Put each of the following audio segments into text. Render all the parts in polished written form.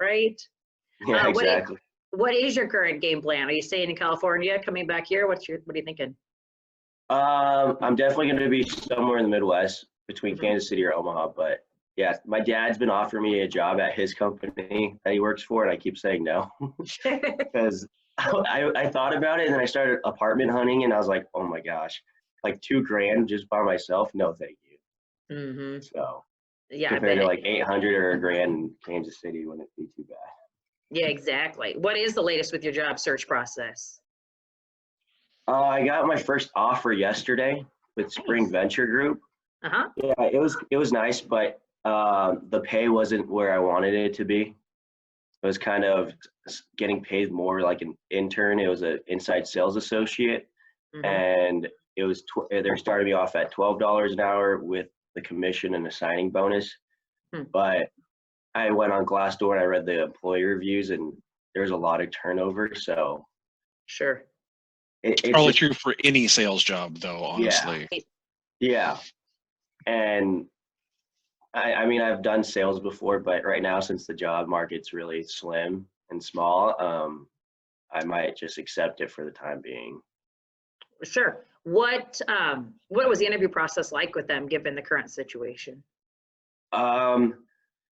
right? Yeah, exactly. What is your current game plan? Are you staying in California, coming back here? What are you thinking? I'm definitely going to be somewhere in the Midwest between Mhm. Kansas City or Omaha. But yeah, my dad's been offering me a job at his company that he works for, and I keep saying no because I thought about it, and then I started apartment hunting, and I was like, oh my gosh, like $2,000 just by myself? No, thank you. Hmm. So Yeah, I compared to bet. like 800 or $1,000 in Kansas City, wouldn't it be too bad? Yeah, exactly. What is the latest with your job search process? I got my first offer yesterday with Spring Nice. Venture Group. Uh-huh. Yeah, it was nice, but the pay wasn't where I wanted it to be. It was kind of getting paid more like an intern. It was an inside sales associate, Hmm. and it was they're starting me off at $12 an hour with the commission and a signing bonus. Hmm. But I went on Glassdoor and I read the employee reviews, and there's a lot of turnover. So Sure. it's Probably just true for any sales job, though, yeah, honestly. yeah. And I mean, I've done sales before, but right now, since the job market's really slim and small, I might just accept it for the time being. Sure. What was the interview process like with them, given the current situation? Um,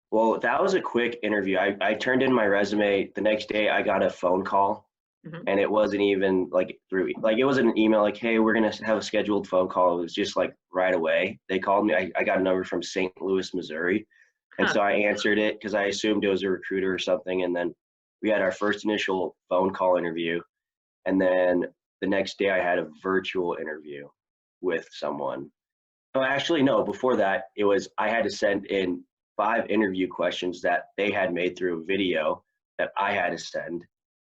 well, that was a quick interview. I turned in my resume. The next day, I got a phone call, Mhm. and it wasn't even like it wasn't an email like, hey, we're going to have a scheduled phone call. It was just like right away. They called me. I got a number from St. Louis, Missouri. And Huh. so I answered it because I assumed it was a recruiter or something. And then we had our first initial phone call interview. And then the next day I had a virtual interview with someone. Oh, actually, no, before that, it was I had to send in 5 interview questions that they had made through a video that I had to send.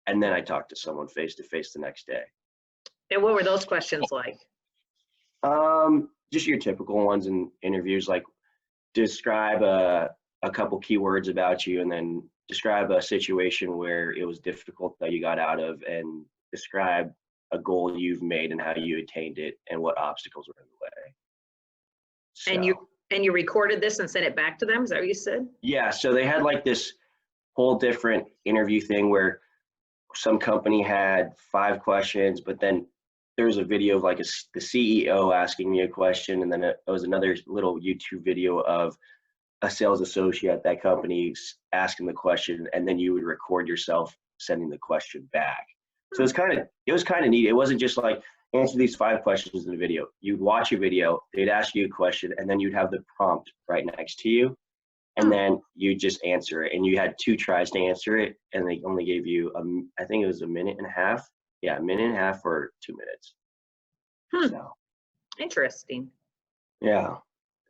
And then I talked to someone face to face the next day. And what were those questions like? Just your typical ones in interviews, like describe a couple keywords about you, and then describe a situation where it was difficult that you got out of, and describe a goal you've made and how you attained it and what obstacles were in the way. And So you recorded this and sent it back to them? Is that what you said? yeah, so they had like this whole different interview thing where some company had 5 questions, but then there was a video of like the CEO asking me a question, and then it was another little YouTube video of a sales associate at that company asking the question, and then you would record yourself sending the question back. So it was kind of neat. It wasn't just like answer these 5 questions in the video. You'd watch a video, they'd ask you a question, and then you'd have the prompt right next to you, and then you just answer it. And you had 2 tries to answer it, and they only gave you I think it was a minute and a half. Yeah, a minute and a half or 2 minutes. Hmm. So Interesting. yeah,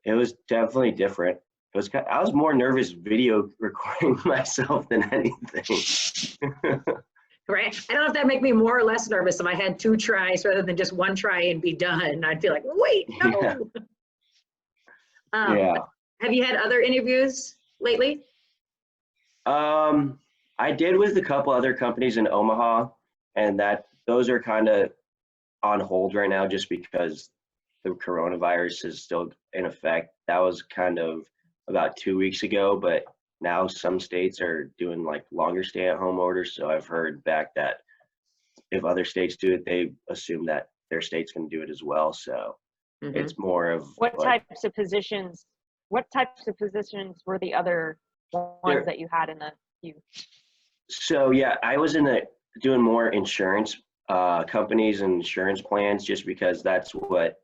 it was definitely different. I was more nervous video recording myself than anything. Right. I don't know if that make me more or less nervous if I had 2 tries rather than just 1 try and be done. I'd feel like, wait, no. Yeah. Um, Yeah. Have you had other interviews lately? I did with a couple other companies in Omaha, and those are kind of on hold right now just because the coronavirus is still in effect. That was kind of about 2 weeks ago, but now some states are doing like longer stay-at-home orders. So I've heard back that if other states do it, they assume that their state's going to do it as well. So Mhm. it's more of What like, types of positions? What types of positions were the other ones that you had in the queue? so yeah, I was doing more insurance companies and insurance plans just because that's what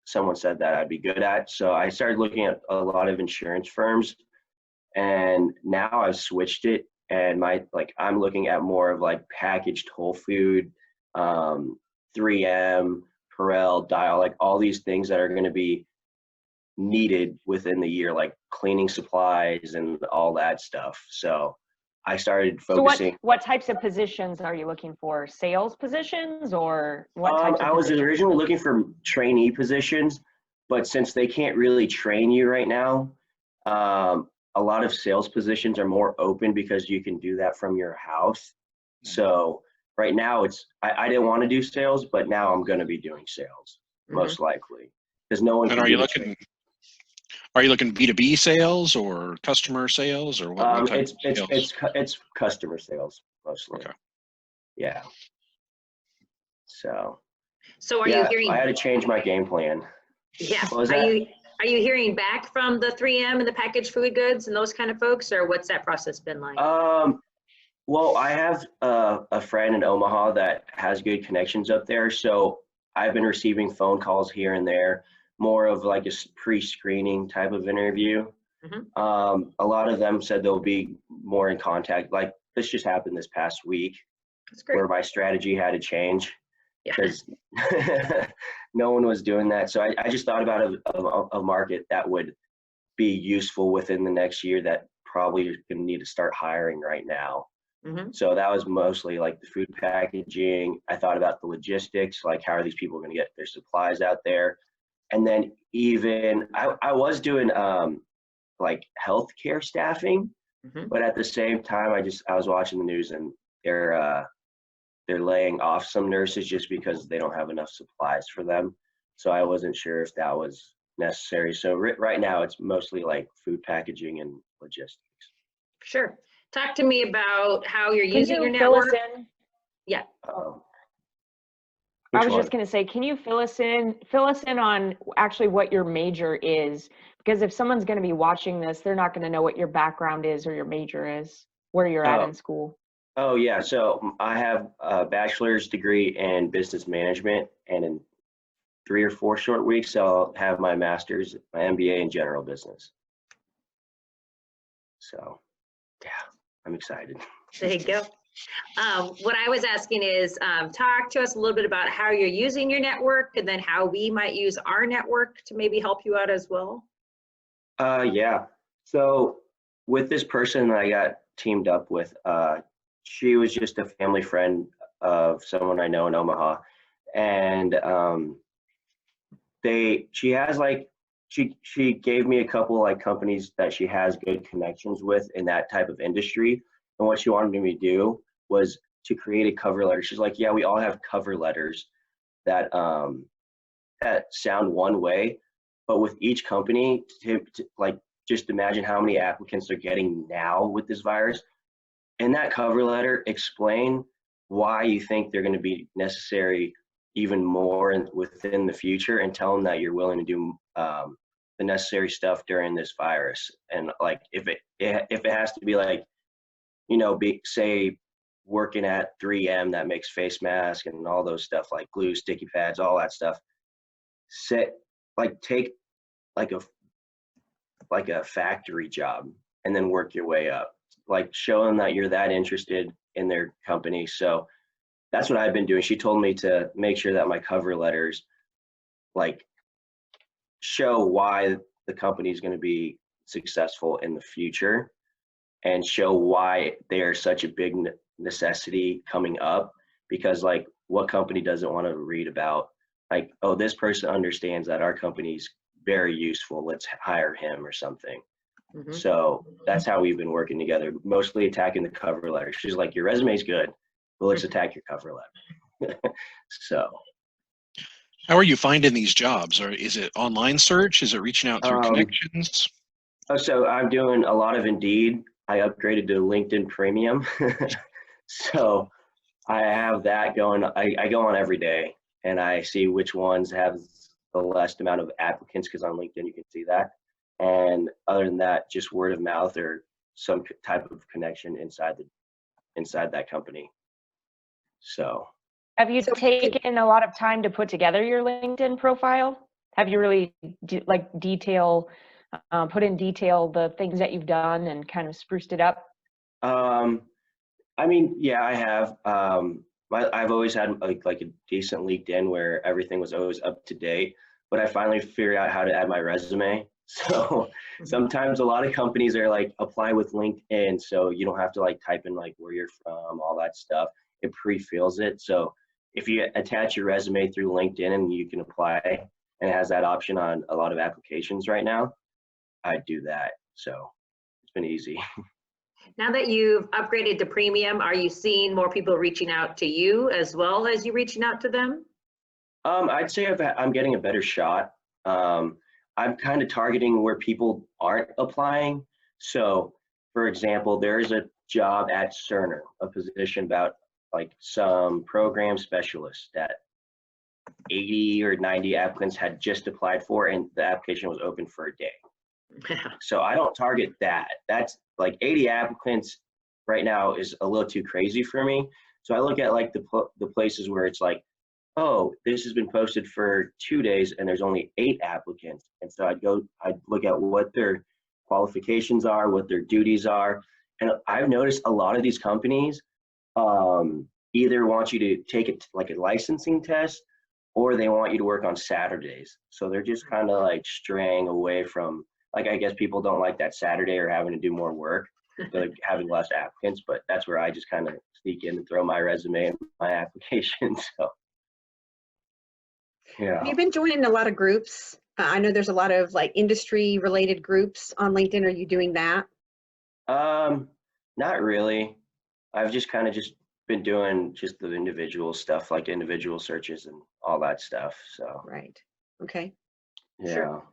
someone said that I'd be good at. So I started looking at a lot of insurance firms, and now I've switched it, and I'm looking at more of like packaged whole food, 3M, Perel, Dial, like all these things that are going to be needed within the year, like cleaning supplies and all that stuff. So I started focusing. So what types of positions are you looking for? Sales positions, or what types of I was positions? originally looking for trainee positions, but since they can't really train you right now, a lot of sales positions are more open because you can do that from your house. So right now I didn't want to do sales, but now I'm going to be doing sales most likely because no one And can are you do the looking? Are you looking B2B sales or customer sales or what type of sales? It's customer sales mostly. Okay. Yeah. So So are you yeah, hearing, I had to change my game plan. yeah, What was are that? you hearing back from the 3M and the packaged food goods and those kind of folks, or what's that process been like? Well, I have a friend in Omaha that has good connections up there, so I've been receiving phone calls here and there, more of like a pre-screening type of interview. Mhm. A lot of them said they'll be more in contact. Like this just happened this past week, That's great. where my strategy had to change Yeah. because no one was doing that. So I just thought about a market that would be useful within the next year that probably is going to need to start hiring right now. Mhm. So that was mostly like the food packaging. I thought about the logistics, like how are these people going to get their supplies out there? And then even I was doing like healthcare staffing, Mhm. but at the same time I was watching the news and they're laying off some nurses just because they don't have enough supplies for them. So I wasn't sure if that was necessary. So right now it's mostly like food packaging and logistics. Sure. Talk to me about how you're Can using you your fill us network. in? Yeah. I Which was one? just going to say, can you fill us in on actually what your major is? Because if someone's going to be watching this, they're not going to know what your background is or your major is, where you're at Oh. in school. Oh yeah, so I have a bachelor's degree in business management, and in 3 or 4 short weeks, I'll have my master's, my MBA in general business. So yeah, I'm excited. There you go. What I was asking is, talk to us a little bit about how you're using your network and then how we might use our network to maybe help you out as well. Yeah, so with this person that I got teamed up with, she was just a family friend of someone I know in Omaha, and she has like she gave me a couple like companies that she has good connections with in that type of industry, and what she wanted me to do was to create a cover letter. She's like, yeah, we all have cover letters that that sound one way, but with each company to like just imagine how many applicants they're getting now with this virus. In that cover letter, explain why you think they're going to be necessary even more within the future, and tell them that you're willing to do the necessary stuff during this virus. And like if it has to be like, you know, say working at 3M that makes face masks and all those stuff like glue, sticky pads, all that stuff. Take like a factory job and then work your way up. Like show them that you're that interested in their company. So that's what I've been doing. She told me to make sure that my cover letters like show why the company is going to be successful in the future and show why they are such a big necessity coming up. Because like what company doesn't want to read about like, oh, this person understands that our company's very useful, let's hire him or something. Mhm. So that's how we've been working together, mostly attacking the cover letter. She's like, your resume's good, but let's attack your cover letter. So How are you finding these jobs? Or is it online search? Is it reaching out through connections? so I'm doing a lot of Indeed. I upgraded to LinkedIn Premium. So I have that going. I go on every day and I see which ones have the least amount of applicants, because on LinkedIn you can see that. And other than that, just word of mouth or some type of connection inside that company. So Have you taken a lot of time to put together your LinkedIn profile? Have you really put in detail the things that you've done and kind of spruced it up? I mean, yeah, I have. I've always had like a decent LinkedIn where everything was always up to date, but I finally figured out how to add my resume. So sometimes a lot of companies are like apply with LinkedIn, so you don't have to like type in like where you're from, all that stuff. It pre-fills it. So if you attach your resume through LinkedIn and you can apply, and it has that option on a lot of applications right now, I do that. So it's been easy. Now that you've upgraded to premium, are you seeing more people reaching out to you as well as you reaching out to them? I'd say I'm getting a better shot. I'm kind of targeting where people aren't applying. So for example, there's a job at Cerner, a position about like some program specialist that 80 or 90 applicants had just applied for, and the application was open for a day. So I don't target that. That's like 80 applicants right now is a little too crazy for me. So I look at like the places where it's like, oh, this has been posted for 2 days and there's only 8 applicants. And so I'd look at what their qualifications are, what their duties are. And I've noticed a lot of these companies either want you to take it like a licensing test, or they want you to work on Saturdays. So they're just kind of like straying away from, like, I guess people don't like that Saturday or having to do more work, like having less applicants, but that's where I just kind of sneak in and throw my resume and my application. So, yeah. Have you been joining a lot of groups? I know there's a lot of like industry related groups on LinkedIn. Are you doing that? Not really. I've just kind of just been doing just the individual stuff, like individual searches and all that stuff. So, Right. Okay. yeah. Sure.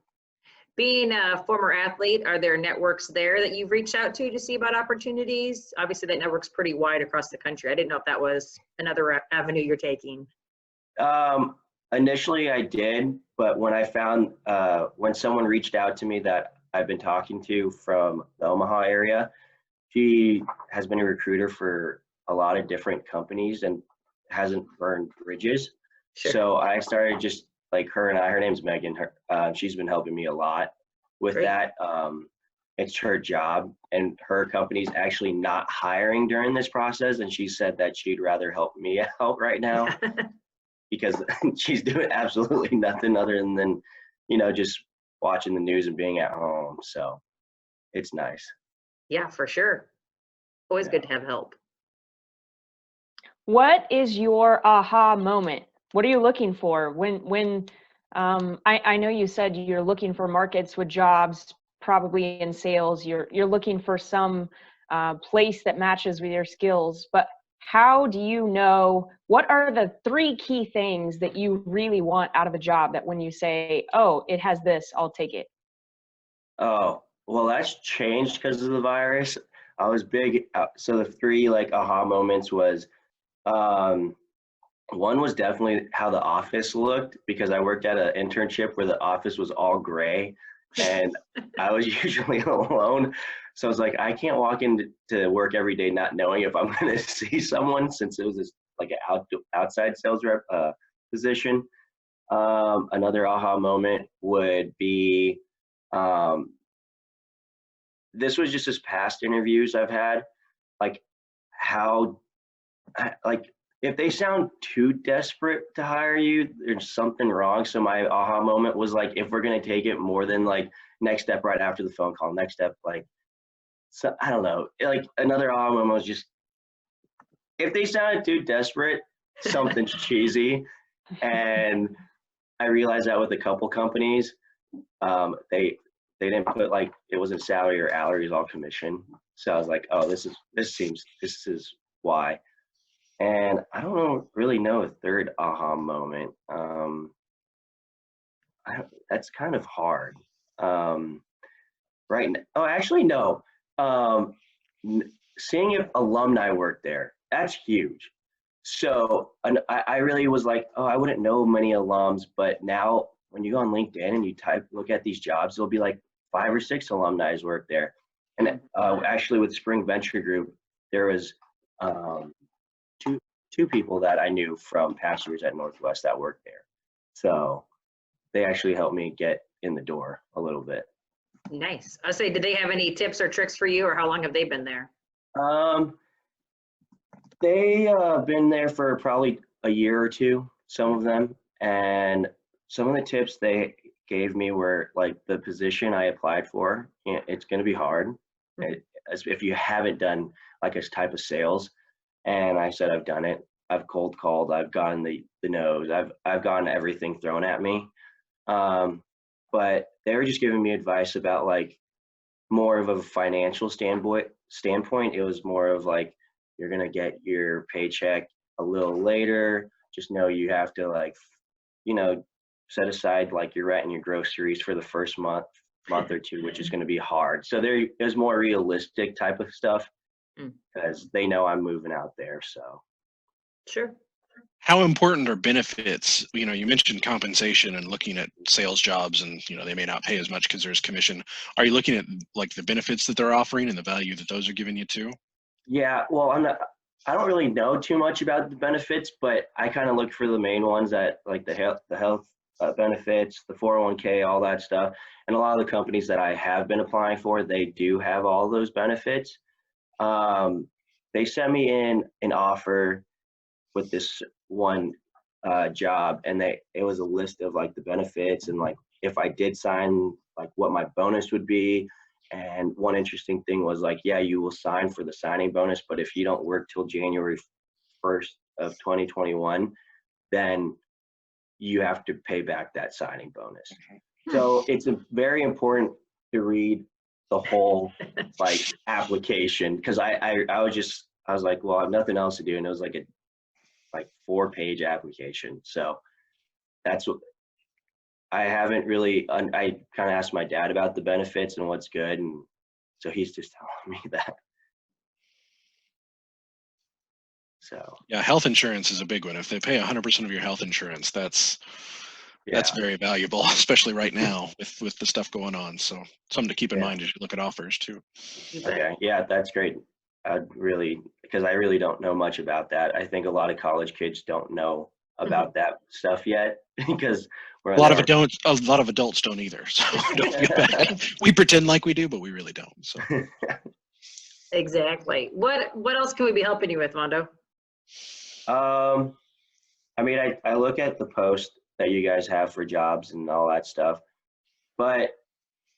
Being a former athlete, are there networks there that you've reached out to see about opportunities? Obviously, that network's pretty wide across the country. I didn't know if that was another avenue you're taking. Initially I did, but when I found, when someone reached out to me that I've been talking to from the Omaha area, she has been a recruiter for a lot of different companies and hasn't burned bridges. Sure. So I started just like her name's Megan, she's been helping me a lot with Great. that. It's her job, and her company's actually not hiring during this process. And she said that she'd rather help me out right now because she's doing absolutely nothing other than, you know, just watching the news and being at home. So it's nice. Yeah, for sure. Always good to have help. What is your aha moment? What are you looking for when I know you said you're looking for markets with jobs, probably in sales. You're looking for some place that matches with your skills. But how do you know, what are the 3 key things that you really want out of a job that when you say, oh, it has this, I'll take it? Oh, well, that's changed because of the virus. I was big. So the 3 like aha moments was, one was definitely how the office looked, because I worked at an internship where the office was all gray and I was usually alone. So I was like, I can't walk into work every day not knowing if I'm going to see someone, since it was this, like an outside sales rep position. Another aha moment would be, this was just as past interviews I've had, like how, like if they sound too desperate to hire you, there's something wrong. So my aha moment was like, if we're going to take it more than like next step right after the phone call, next step, like, so I don't know, like another aha moment was just, if they sounded too desperate, something's cheesy. And I realized that with a couple companies, they didn't put like, it wasn't salary or hourly, it was all commission. So I was like, oh, this is why. And I don't really know a third aha moment. That's kind of hard. Right now, oh, actually, no. Seeing if alumni work there, that's huge. So I really was like, oh, I wouldn't know many alums, but now when you go on LinkedIn and you look at these jobs, there'll be like 5 or 6 alumni work there. And actually with Spring Venture Group, there was two people that I knew from past years at Northwest that worked there. So they actually helped me get in the door a little bit. Nice. I say, did they have any tips or tricks for you, or how long have they been there? They been there for probably a year or 2, some of them. And some of the tips they gave me were like, the position I applied for, it's going to be hard. As if you haven't done like a type of sales. And I said, I've done it. I've cold called. I've gotten the no's. I've gotten everything thrown at me. But they were just giving me advice about like more of a financial standpoint. It was more of like, you're going to get your paycheck a little later. Just know you have to like, you know, set aside like your rent and your groceries for the first month or two, which is going to be hard. So there's more realistic type of stuff because they know I'm moving out there. So Sure. How important are benefits? You know, you mentioned compensation and looking at sales jobs, and you know they may not pay as much because there's commission. Are you looking at like the benefits that they're offering and the value that those are giving you too? yeah, well, I don't really know too much about the benefits, but I kind of look for the main ones that like the health benefits, the 401k, all that stuff. And a lot of the companies that I have been applying for, they do have all those benefits. They sent me in an offer with this one job, and it was a list of like the benefits and like if I did sign, like what my bonus would be. And one interesting thing was like, yeah, you will sign for the signing bonus, but if you don't work till January 1st of 2021, then you have to pay back that signing bonus. So it's very important to read the whole like application, because I was like, well, I have nothing else to do, and it was like a 4-page application. So that's what I haven't really, I kind of asked my dad about the benefits and what's good. And so he's just telling me that. So yeah, health insurance is a big one. If they pay 100% of your health insurance, that's very valuable, especially right now with the stuff going on. So something to keep in mind as you look at offers too. Okay, yeah, that's great. Because I really don't know much about that. I think a lot of college kids don't know about that stuff yet because a lot of adults don't either. So don't feel bad. We pretend like we do, but we really don't. So exactly. What else can we be helping you with, Mondo? I mean, I look at the post that you guys have for jobs and all that stuff, but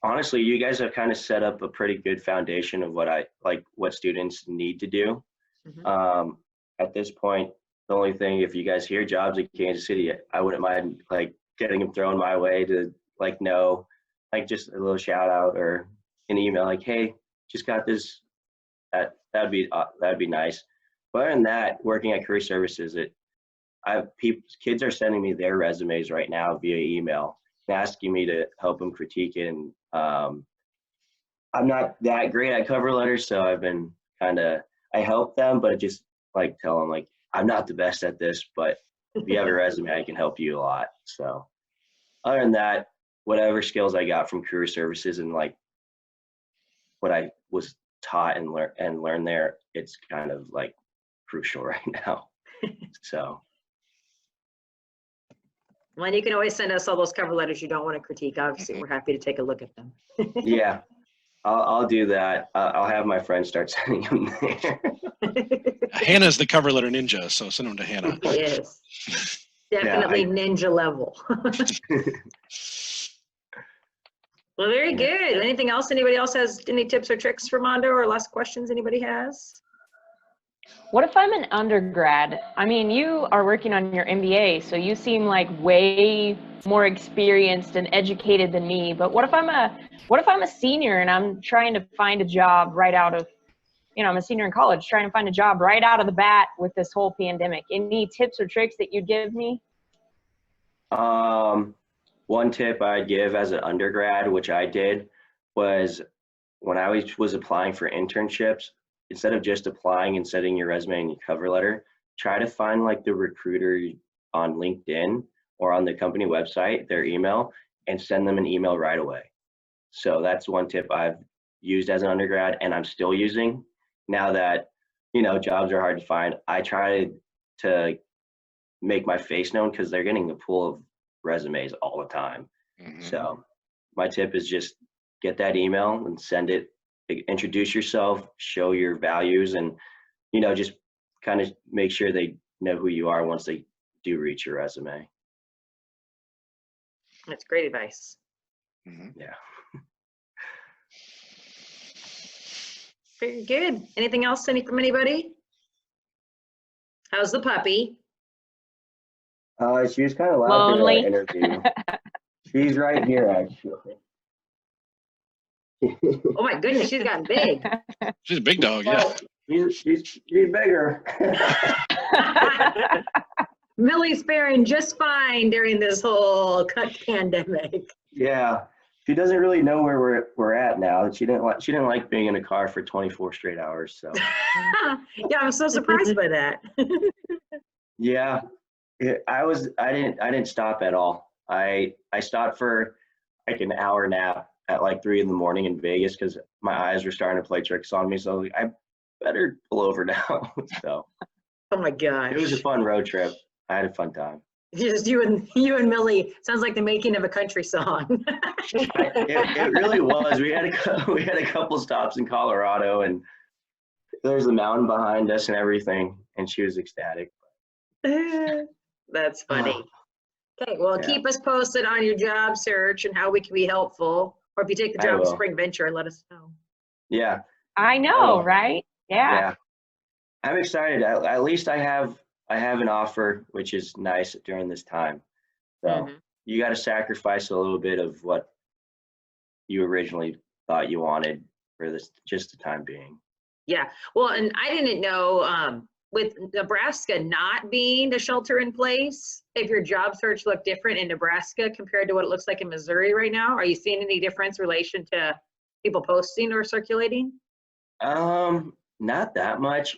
honestly, you guys have kind of set up a pretty good foundation of what students need to do. At this point, the only thing, if you guys hear jobs in Kansas City, I wouldn't mind like getting them thrown my way to like know, like just a little shout out or an email like, hey, just got this. That'd be nice. But other than that, working at Career Services, kids are sending me their resumes right now via email, asking me to help them critique it. And I'm not that great at cover letters, so I've been I help them, but just like tell them like, I'm not the best at this, but if you have a resume, I can help you a lot. So other than that, whatever skills I got from Career Services and like what I was taught and learn there, it's kind of like crucial right now. So. Well, and you can always send us all those cover letters you don't want to critique. Obviously, we're happy to take a look at them. Yeah, I'll do that. I'll have my friends start sending them there. Hannah's the cover letter ninja, so send them to Hannah. Yes, definitely ninja level. Well, very good. Anything else? Anybody else has any tips or tricks for Mondo, or last questions anybody has? What if I'm an undergrad? I mean, you are working on your MBA, so you seem like way more experienced and educated than me. But what if I'm a senior and I'm trying to find a job right out of, I'm a senior in college, trying to find a job right out of the bat with this whole pandemic. Any tips or tricks that you'd give me? One tip I'd give as an undergrad, which I did, was when I was applying for internships, instead of just applying and sending your resume and your cover letter, try to find like the recruiter on LinkedIn or on the company website, their email, and send them an email right away. So that's one tip I've used as an undergrad and I'm still using now that, jobs are hard to find. I try to make my face known because they're getting a pool of resumes all the time. So my tip is just get that email and send it. Introduce yourself, show your values, and just kind of make sure they know who you are once they do read your resume. That's great advice. Yeah. Very good. Anything else from anybody? How's the puppy? She was kind of loud Lonely. in our interview. She's right here, actually. Oh my goodness, she's gotten big. She's a big dog, yeah. She's bigger. Millie's faring just fine during this whole pandemic. Yeah, she doesn't really know where we're at now. She didn't like being in a car for 24 straight hours. So Yeah, I'm so surprised by that. yeah, I didn't stop at all. I stopped for like an hour nap at like 3 in the morning in Vegas because my eyes were starting to play tricks on me. So I was like, I better pull over now. So Oh my gosh. it was a fun road trip. I had a fun time. Just you and Millie. Sounds like the making of a country song. It really was. We had a couple stops in Colorado, and there's a mountain behind us and everything, and she was ecstatic. That's funny. Okay, well, Yeah. keep us posted on your job search and how we can be helpful. Or if you take the I job at will. Spring Venture, let us know. Yeah, I know, Oh. right? Yeah. yeah. I'm excited. At least I have an offer, which is nice during this time. So Mhm. you got to sacrifice a little bit of what you originally thought you wanted for this, just the time being. Yeah, well, and I didn't know, with Nebraska not being a shelter in place, if your job search looked different in Nebraska compared to what it looks like in Missouri right now. Are you seeing any difference in relation to people posting or circulating? Not that much.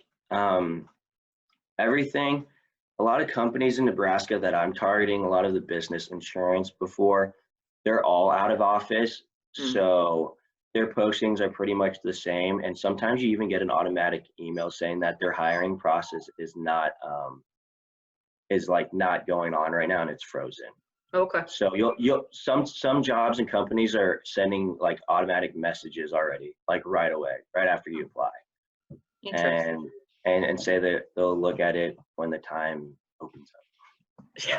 Everything, a lot of companies in Nebraska that I'm targeting, a lot of the business insurance before, they're all out of office. Mm. So their postings are pretty much the same. And sometimes you even get an automatic email saying that their hiring process is not going on right now and it's frozen. Okay. So you'll some jobs and companies are sending like automatic messages already, like right away, right after you apply. Interesting. And say that they'll look at it when the time opens up. So,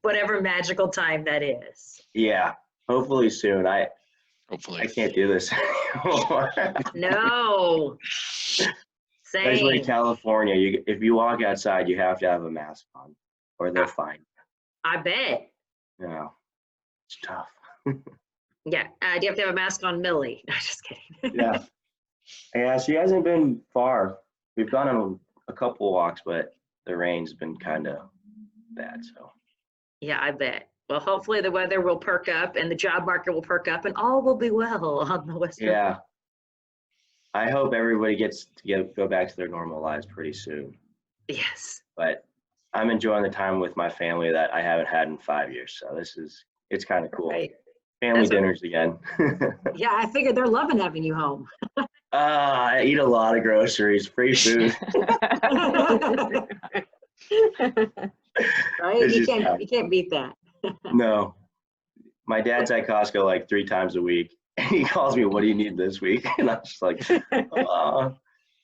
Whatever magical time that is. yeah, hopefully soon. I Hopefully. can't do this anymore. No. Especially Same. California. If you walk outside, you have to have a mask on, or they'll fine I bet. you. know, it's tough. Yeah. Do you have to have a mask on Millie? No, just kidding. Yeah, yeah. She hasn't been far. We've gone on a couple walks, but the rain's been kind of bad. So Yeah, I bet. Well, hopefully the weather will perk up and the job market will perk up and all will be well on the Western. yeah, I hope everybody gets to go back to their normal lives pretty soon. Yes. But I'm enjoying the time with my family that I haven't had in 5 years. So it's kind of cool. Right. Family That's what- dinners again. Yeah, I figured they're loving having you home. I eat a lot of groceries, free food. Right? It's You just can't tough. you can't beat that. No, my dad's at Costco like 3 times a week. And he calls me, "What do you need this week?" And I'm just like,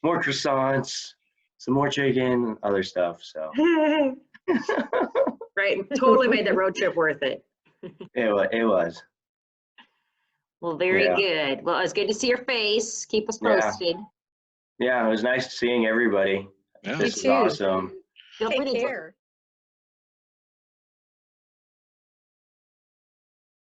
more croissants, some more chicken, other stuff. So Right. Totally made that road trip worth it. it was. Well, very Yeah. good. Well, it's good to see your face. Keep us Yeah. posted. Yeah, it was nice seeing everybody. Yeah. This is too. awesome. Feel free Take to care.